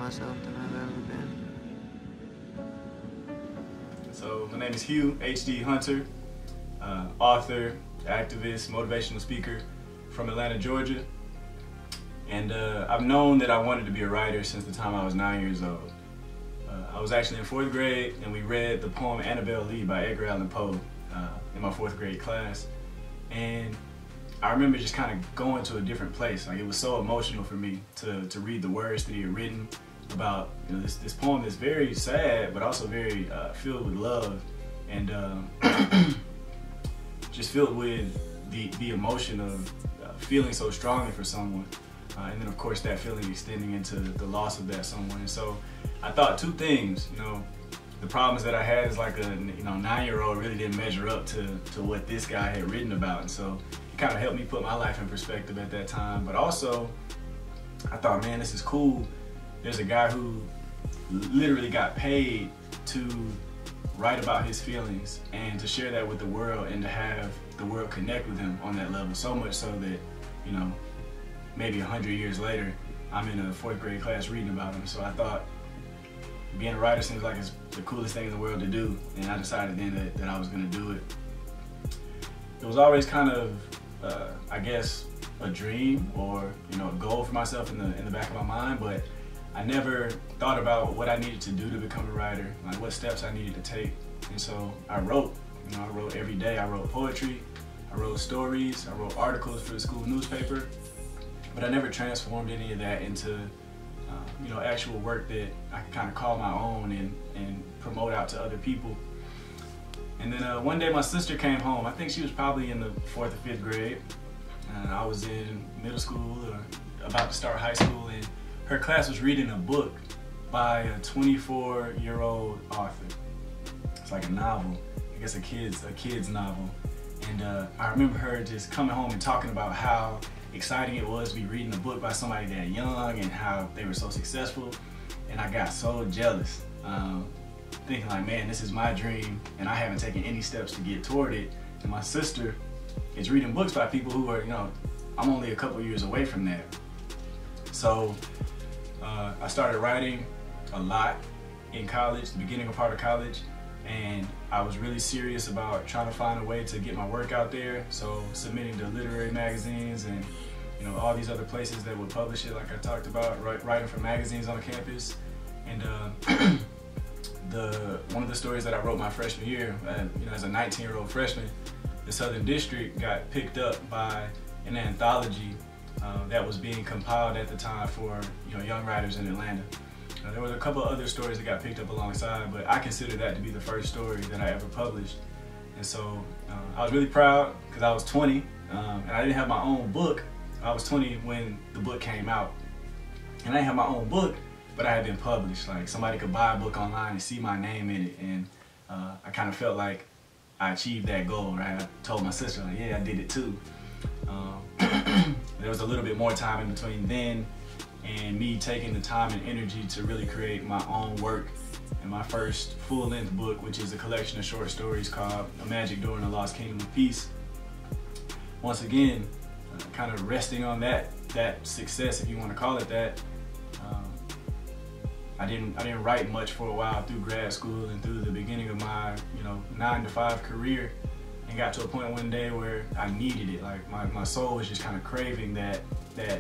myself than I've ever been. So my name is Hugh H.D. Hunter, author, activist, motivational speaker from Atlanta, Georgia. And I've known that I wanted to be a writer since the time I was 9 years old. I was actually in 4th grade and we read the poem Annabel Lee by Edgar Allan Poe in my 4th grade class. And I remember just kind of going to a different place. Like, it was so emotional for me to read the words that he had written about, you know, this poem is very sad, but also very filled with love and just filled with the emotion of feeling so strongly for someone. And then of course that feeling extending into the loss of that someone. And so I thought two things, you know, the problems that I had as like a 9-year-old really didn't measure up to what this guy had written about. And so it kind of helped me put my life in perspective at that time. But also I thought, man, this is cool. There's a guy who literally got paid to write about his feelings and to share that with the world and to have the world connect with him on that level. So much so that, you know, maybe 100 years later, I'm in a 4th grade class reading about him. So I thought being a writer seems like it's the coolest thing in the world to do. And I decided then that I was gonna do it. It was always kind of, I guess, a dream or, you know, a goal for myself in the back of my mind, but I never thought about what I needed to do to become a writer, like what steps I needed to take. And so I wrote, you know, I wrote every day. I wrote poetry, I wrote stories, I wrote articles for the school newspaper, but I never transformed any of that into, you know, actual work that I could kind of call my own and promote out to other people. And then one day my sister came home. I think she was probably in the 4th or 5th grade. I was in middle school or about to start high school, and her class was reading a book by a 24-year-old author. It's like a novel, I guess a kid's novel. And I remember her just coming home and talking about how exciting it was to be reading a book by somebody that young and how they were so successful. And I got so jealous, thinking like, man, this is my dream and I haven't taken any steps to get toward it. And my sister is reading books by people who are, you know, I'm only a couple years away from that. So I started writing a lot in college, the beginning of part of college, and I was really serious about trying to find a way to get my work out there. So submitting to literary magazines and, you know, all these other places that would publish it, like I talked about, writing for magazines on campus. And one of the stories that I wrote my freshman year, you know, as a 19-year-old freshman, the Southern District got picked up by an anthology that was being compiled at the time for, you know, young writers in Atlanta. There was a couple of other stories that got picked up alongside, but I consider that to be the first story that I ever published. And so I was really proud because I was 20 and I didn't have my own book. I was 20 when the book came out. And I didn't have my own book, but I had been published. Like, somebody could buy a book online and see my name in it. And I kind of felt like I achieved that goal, right? I told my sister, like, yeah, I did it too. There was a little bit more time in between then and me taking the time and energy to really create my own work. And my first full-length book, which is a collection of short stories called A Magic Door in the Lost Kingdom of Peace. Once again, kind of resting on that success, if you want to call it that. I didn't write much for a while through grad school and through the beginning of my, you know, 9-to-5 career, and got to a point one day where I needed it. Like, my soul was just kind of craving that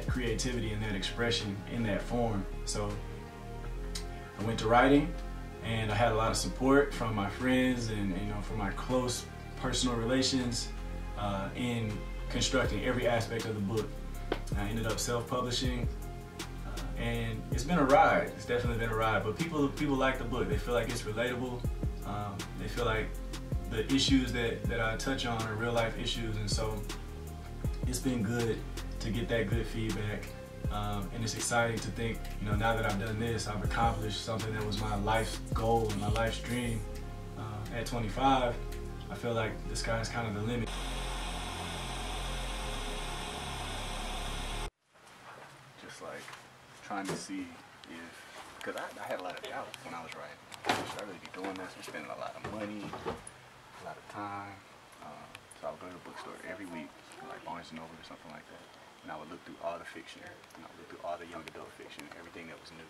creativity and that expression in that form. So I went to writing, and I had a lot of support from my friends and, you know, from my close personal relations in constructing every aspect of the book. I ended up self-publishing, and it's been a ride. It's definitely been a ride, but people like the book. They feel like it's relatable. They feel like the issues that I touch on are real life issues, and so it's been good to get that good feedback. And it's exciting to think, you know, now that I've done this, I've accomplished something that was my life's goal and my life's dream. At 25, I feel like the sky's kind of the limit. Just like trying to see if, because I had a lot of doubt when I was writing. Should I really be doing this? I'm spending a lot of money, a lot of time. So I would go to the bookstore every week, like Barnes & Noble or something like that. And I would look through all the fiction, and I would look through all the young adult fiction, everything that was new.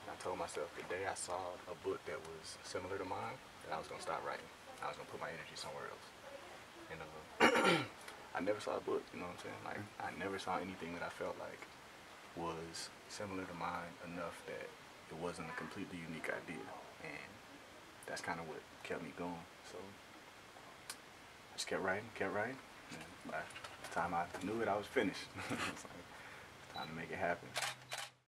I told myself the day I saw a book that was similar to mine, that I was gonna stop writing. I was gonna put my energy somewhere else. And I never saw a book, you know what I'm saying? Like, I never saw anything that I felt like was similar to mine enough that it wasn't a completely unique idea. And that's kind of what kept me going. So I just kept writing. And by the time I knew it, I was finished. It's like, time to make it happen.